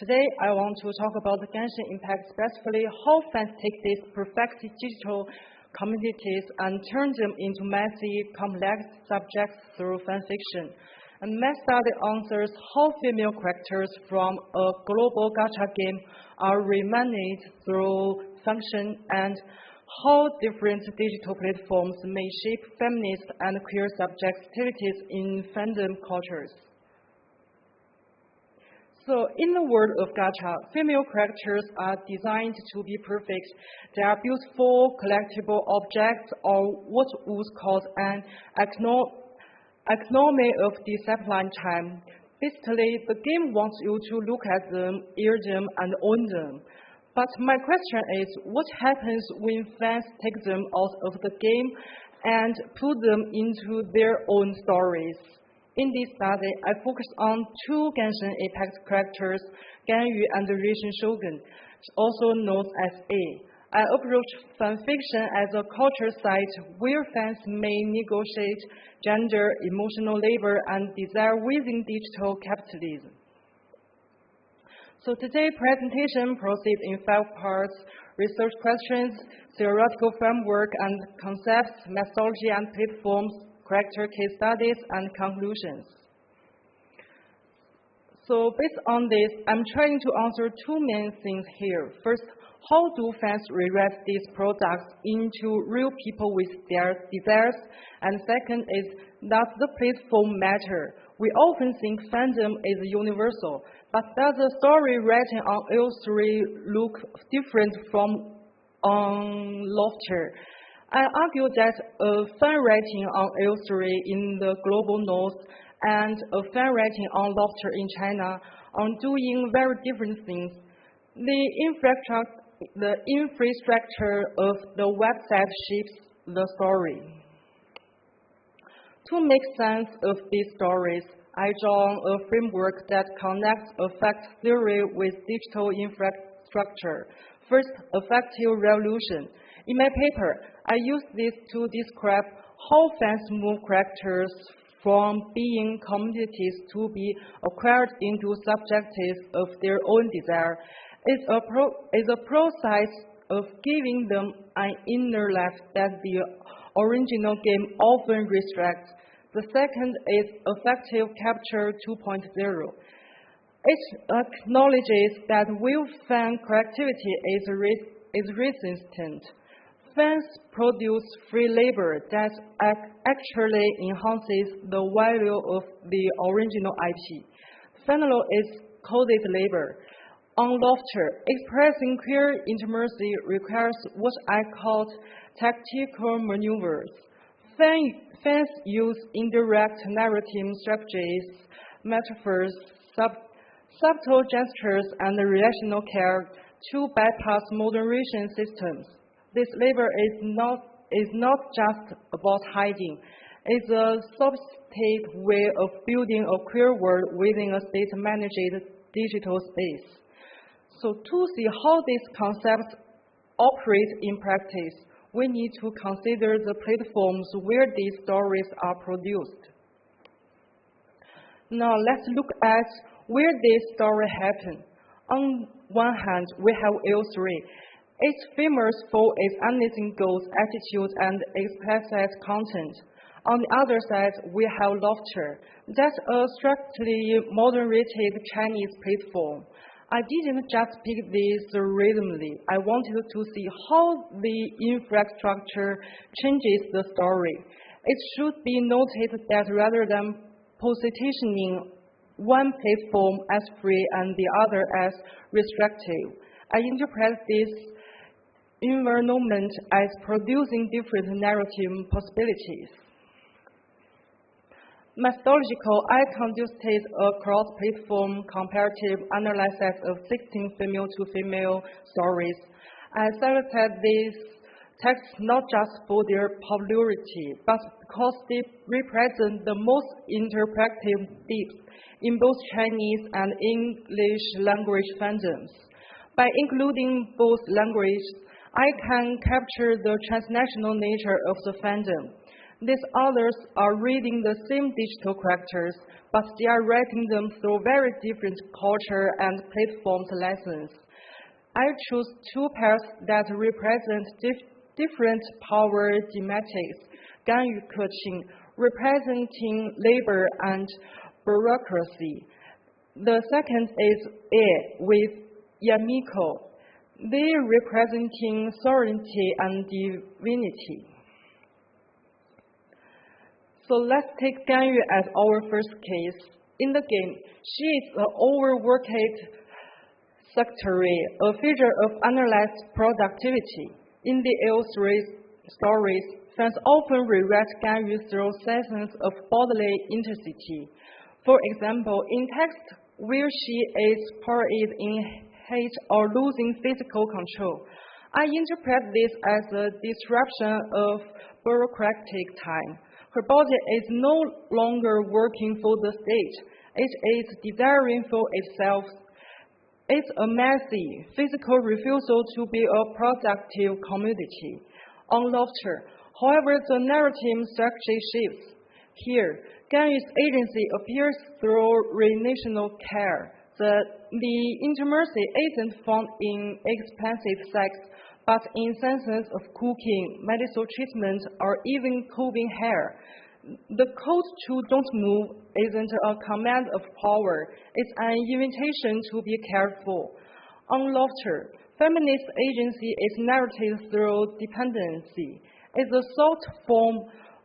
Today, I want to talk about the Genshin impact, specifically how fans take these perfect digital communities and turn them into messy, complex subjects through fanfiction. And my study answers how female characters from a global gacha game are remanded through function and how different digital platforms may shape feminist and queer subjectivities in fandom cultures. So, in the world of gacha, female characters are designed to be perfect. They are beautiful, collectible objects, or what was called an economy of discipline time. Basically, the game wants you to look at them, hear them, and own them. But my question is, what happens when fans take them out of the game and put them into their own stories? In this study, I focused on two Genshin Apex characters, Ganyu and Rishin Shogun, also known as A. I approached fanfiction as a culture site where fans may negotiate gender, emotional labor, and desire within digital capitalism. So today's presentation proceeds in 5 parts: research questions, theoretical framework and concepts, methodology and platforms, character case studies, and conclusions. So based on this, I'm trying to answer 2 main things here. First, how do fans rewrite these products into real people with their desires? And second is, does the platform matter? We often think fandom is universal, but does the story writing on L3 look different from on Lofter? I argue that a fan writing on L3 in the global north and a fan writing on Lofter in China are doing very different things. The infrastructure of the website shapes the story. To make sense of these stories, I draw a framework that connects affect theory with digital infrastructure. First, affective revolution. In my paper, I use this to describe how fans move characters from being commodities to be acquired into subjects of their own desire. It's a process of giving them an inner life that the original game often restricts. The second is affective capture 2.0. It acknowledges that while fan creativity is resistant, fans produce free labor that actually enhances the value of the original IP. Finally is coded labor. On Lofter, expressing queer intimacy requires what I call tactical maneuvers. Fans use indirect narrative strategies, metaphors, subtle gestures, and relational care to bypass moderation systems. This labor is not just about hiding. It's a sophisticated way of building a queer world within a state-managed digital space. So to see how these concepts operate in practice, we need to consider the platforms where these stories are produced. Now let's look at where this story happened. On one hand, we have L3. It's famous for its anything goes attitude and explicit content. On the other side, we have Lofter. That's a strictly moderated Chinese platform. I didn't just pick this randomly. I wanted to see how the infrastructure changes the story. It should be noted that rather than positioning one platform as free and the other as restrictive, I interpret this environment as producing different narrative possibilities. Methodological, I conducted a cross-platform comparative analysis of 16 female-to-female stories. I selected these texts not just for their popularity, but because they represent the most interpretive depth in both Chinese and English language fandoms. By including both languages, I can capture the transnational nature of the fandom. These others are reading the same digital characters, but they are writing them through very different culture and platforms lessons. I choose two pairs that represent different power dynamics. 干与可亲 representing labor and bureaucracy. The second is A with Yamiko. They representing sovereignty and divinity. So let's take Ganyu as our first case. In the game, she is an overworked secretary, a figure of analyzed productivity. In the L3 stories, fans often rewrite Ganyu through seasons of bodily intensity. For example, in text where she is buried in hate or losing physical control, I interpret this as a disruption of bureaucratic time. Her body is no longer working for the state. It is desiring for itself. It's a messy, physical refusal to be a productive commodity. On laughter, however, the narrative strategy shifts. Here, Ganyu's agency appears through relational care. The intimacy isn't found in expensive sex, but in senses of cooking, medical treatment, or even combing hair. The code to don't move isn't a command of power. It's an invitation to be careful. On laughter, feminist agency is narrated through dependency. It's a soft form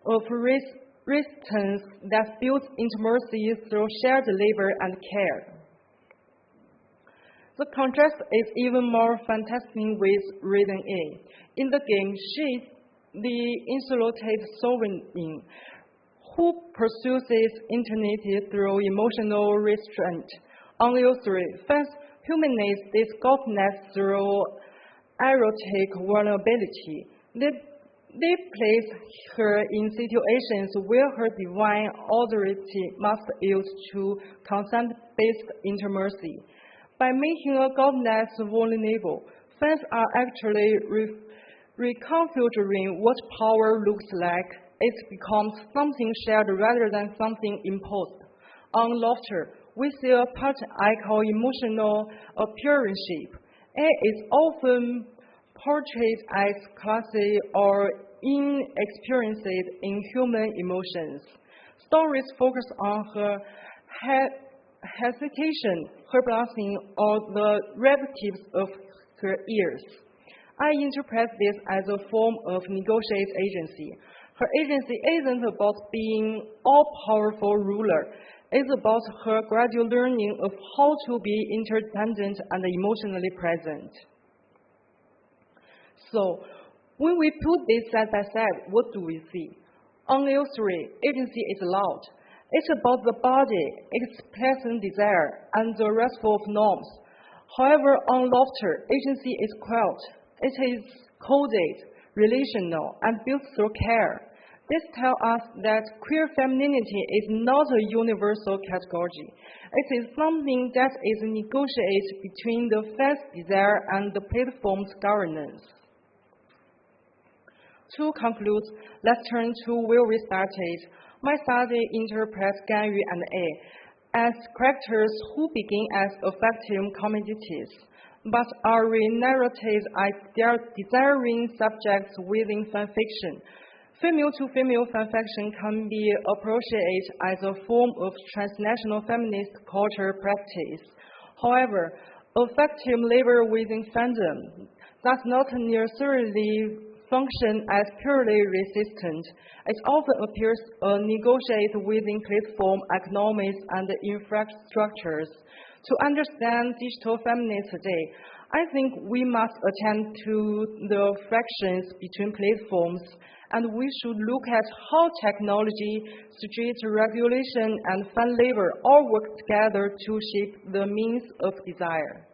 of resistance that builds intimacy through shared labor and care. The contrast is even more fantastic with Raiden A. In the game, she is the insulated sovereign who pursues intimacy through emotional restraint. On Luyao LIU, fans humanize this goddess through erotic vulnerability. They place her in situations where her divine authority must yield to consent-based intimacy. By making a goddess vulnerable, fans are actually reconfiguring what power looks like. It becomes something shared rather than something imposed. On laughter, we see a pattern I call emotional appearanceship. It is often portrayed as classy or inexperienced in human emotions. Stories focus on her hesitation, her blushing, or the relatives of her ears. I interpret this as a form of negotiated agency. Her agency isn't about being all-powerful ruler. It's about her gradual learning of how to be interdependent and emotionally present. So, when we put this side by side, what do we see? On Luyao LIU, agency is loud. It's about the body, its pleasant desire, and the restful of norms. However, on laughter, agency is quiet. It is coded, relational, and built through care. This tells us that queer femininity is not a universal category. It is something that is negotiated between the fan's desire and the platform's governance. To conclude, let's turn to where we started. My study interprets Ganyu and A as characters who begin as affective commodities, but are re-narrated as their desiring subjects within fanfiction. Female-to-female fanfiction can be appreciated as a form of transnational feminist culture practice. However, affective labor within fandom does not necessarily function as purely resistant. It often appears negotiated within platform economics and infrastructures. To understand digital feminism today, I think we must attend to the frictions between platforms, and we should look at how technology, street regulation, and fan labor all work together to shape the means of desire.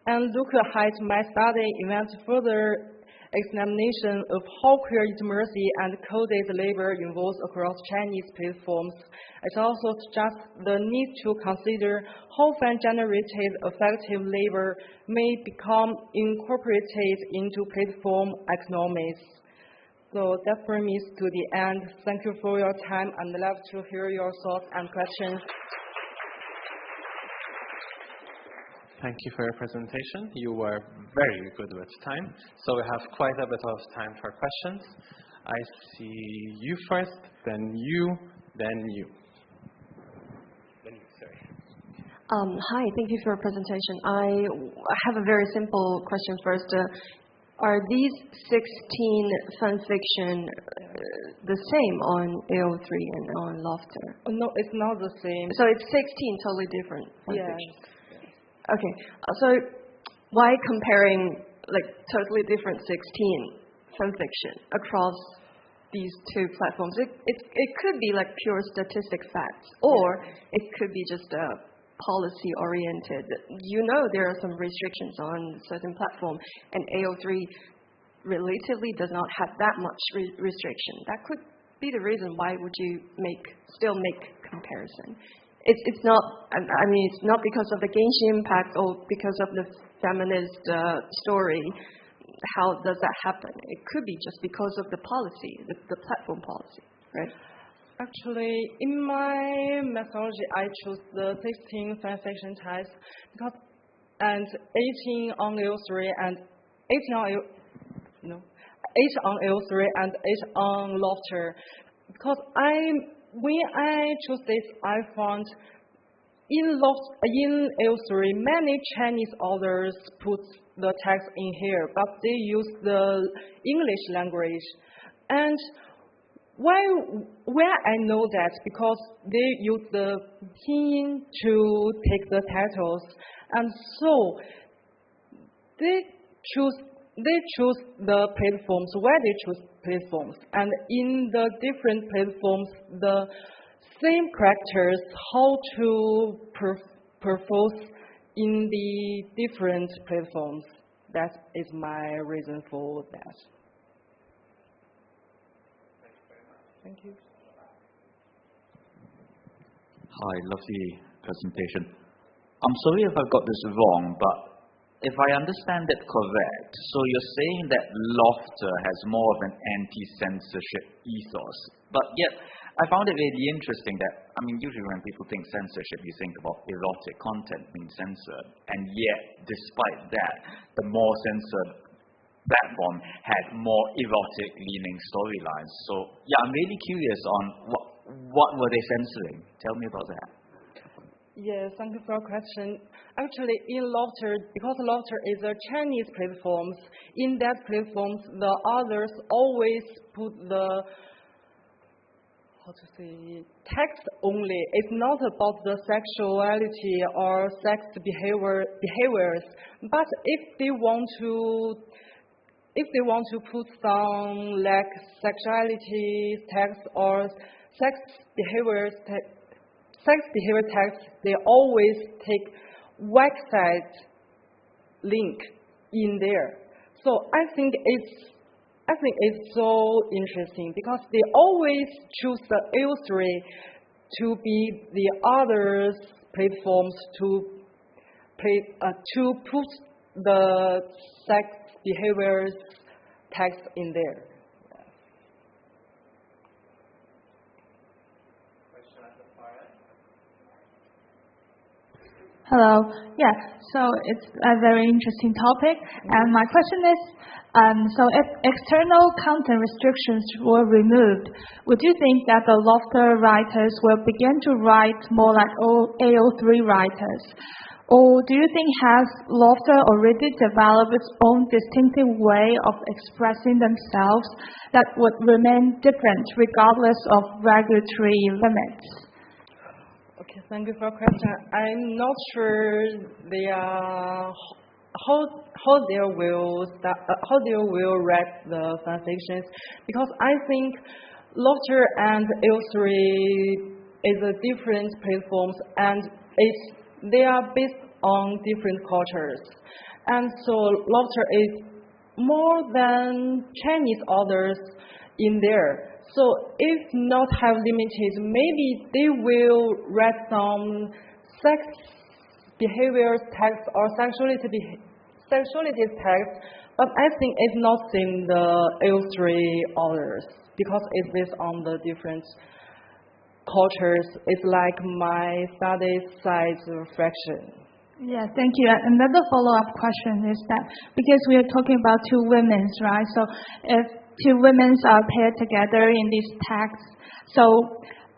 And look ahead, my study invents further examination of how queer intimacy and coded labor evolves across Chinese platforms. It also suggests the need to consider how fan-generated affective labor may become incorporated into platform economics. So that brings me to the end. Thank you for your time, and I'd love to hear your thoughts and questions. Thank you for your presentation. You were very good with time. So we have quite a bit of time for questions. I see you first, then you, then you. Then you, sorry. Hi, thank you for your presentation. I have a very simple question first. Are these 16 fanfiction the same on AO3 and on Lofter? No, it's not the same. So it's 16 totally different fanfiction? Yes. Okay, so why comparing like totally different 16 fanfiction across these two platforms? It could be like pure statistic facts, or it could be just policy oriented. You know, there are some restrictions on certain platform, and AO3 relatively does not have that much restriction. That could be the reason why would you still make comparison. It's not, I mean, it's not because of the Genshin impact or because of the feminist story. How does that happen? It could be just because of the policy, the platform policy, right? Actually, in my methodology, I chose the 16 fanfiction types because, and 18 on AO3 and 18 on 8 on AO3 and 8 on Lofter. Because when I chose this, I found in AO3 many Chinese authors put the text in here, but they use the English language. And where I know that because they use the pinyin to take the titles, and so they choose the platforms where they choose platforms, and in the different platforms the same characters how to propose in the different platforms. That is my reason for that. Thank you. Hi, lovely presentation. I'm sorry if I got this wrong, but if I understand it correct, so you're saying that Lofter has more of an anti-censorship ethos, but yet I found it really interesting that, I mean, usually when people think censorship, you think about erotic content being censored, and yet, despite that, the more censored platform had more erotic-leaning storylines. So, yeah, I'm really curious on what were they censoring? Tell me about that. Yes, thank you for your question. Actually, in Lofter, because Lofter is a Chinese platform, in that platform, the others always put the text only. It's not about the sexuality or sex behaviors. But if they want to put some like sexuality text or sex behavior text, they always take website link in there. So I think it's so interesting because they always choose the AO3 to be the other platforms to put the sex behaviors text in there. Hello. Yeah, so it's a very interesting topic. And my question is, so if external content restrictions were removed, would you think that the Lofter writers will begin to write more like AO3 writers? Or do you think has Lofter already developed its own distinctive way of expressing themselves that would remain different regardless of regulatory limits? Okay, thank you for your question. I'm not sure they are how they will write the fanfictions, because I think Lofter and AO3 is a different platforms, and they are based on different cultures, and so Lofter is more than Chinese authors in there. So if not have limited, maybe they will write some sex behavior text or sexuality text, but I think it's not in the AO3 orders because it's based on the different cultures. It's like my study size fraction. Yeah, thank you. Another follow-up question is that because we are talking about two women, right? So if two women are paired together in these texts, so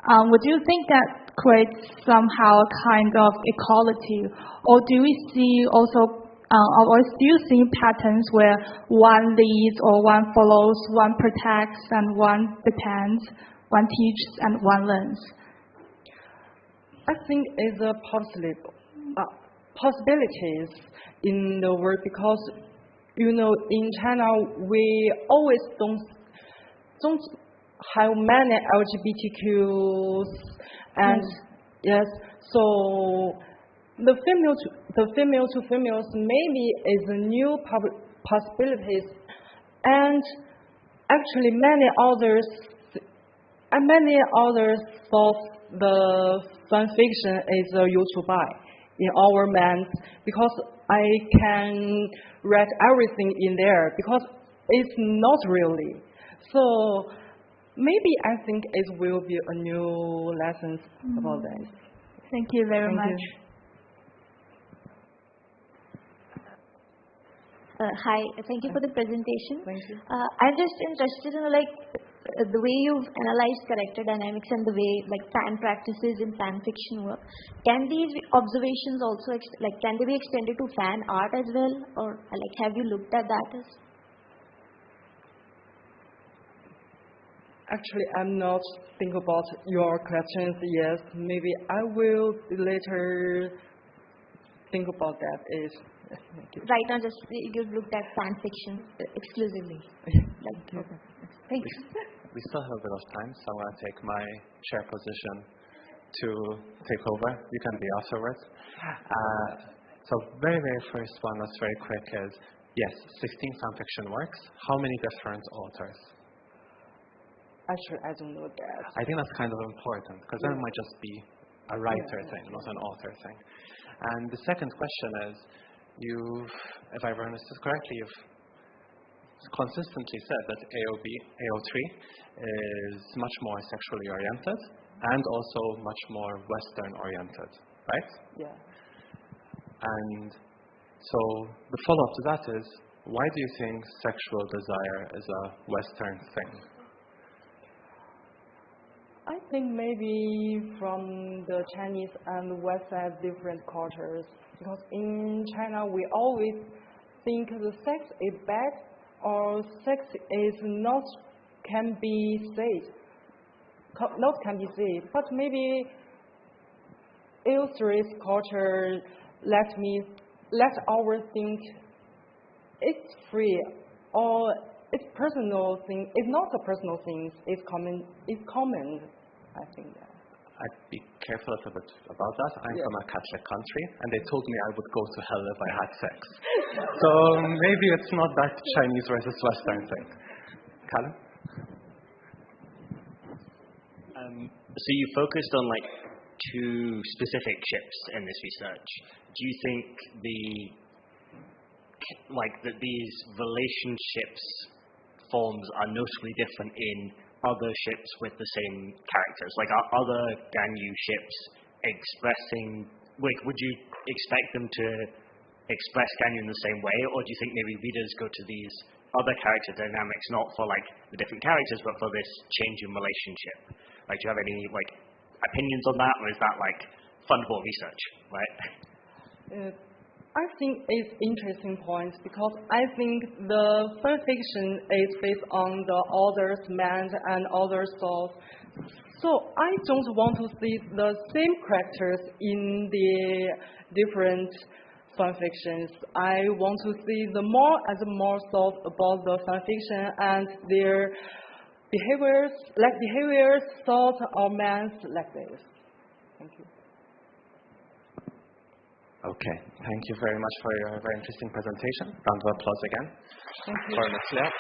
would you think that creates somehow a kind of equality, or do we see also, or do you see patterns where one leads or one follows, one protects and one depends, one teaches and one learns? I think it's a possibilities in the world because in China we always don't have many LGBTQs and yes, so the female to females maybe is a new possibilities, and actually many others thought the fan fiction is a YouTube buy in our minds because I can read everything in there because it's not really. So maybe I think it will be a new lesson about this. Thank you very much. Hi, thank you for the presentation. Thank you. I'm just interested in the way you've analyzed character dynamics and the way fan practices in fan fiction work. Can these observations also can they be extended to fan art as well, or have you looked at that? Actually, I'm not thinking about your questions yet. Maybe I will later think about that. Right now, just you've looked at fan fiction exclusively. Thank you. We still have a bit of time, so I'm going to take my chair position to take over. You can be afterwards. So very first one that's very quick is, yes, 16 fan fiction works. How many different authors? Actually, I don't know that. I think that's kind of important because then it might just be a writer thing, not an author thing. And the second question is, if I've understood correctly, you've consistently said that AO3 is much more sexually oriented and also much more Western oriented, right? Yeah. And so the follow-up to that is, why do you think sexual desire is a Western thing? I think maybe from the Chinese and West side different cultures, because in China we always think the sex is bad or sex is not can be safe, but maybe AO3's culture let our think it's free or it's personal thing. It's not a personal thing. It's common. I think that. I'd be careful a bit about that. I'm from a Catholic country, and they told me I would go to hell if I had sex. So maybe it's not that Chinese versus Western thing. Callum? So you focused on two specific ships in this research. Do you think that these relationships forms are notably different in other ships with the same characters? Are other Ganyu ships expressing, would you expect them to express Ganyu in the same way, or do you think maybe readers go to these other character dynamics not for the different characters, but for this change in relationship? Do you have any opinions on that, or is that fundable research, right? I think it's interesting point because I think the fan fiction is based on the author's mind and author's thoughts. So I don't want to see the same characters in the different fan fictions. I want to see the more thought about the fan fiction and their behaviors, thoughts, or minds like this. Thank you. Okay, thank you very much for your very interesting presentation. Round of applause again. Thank you. For Ms. Liao.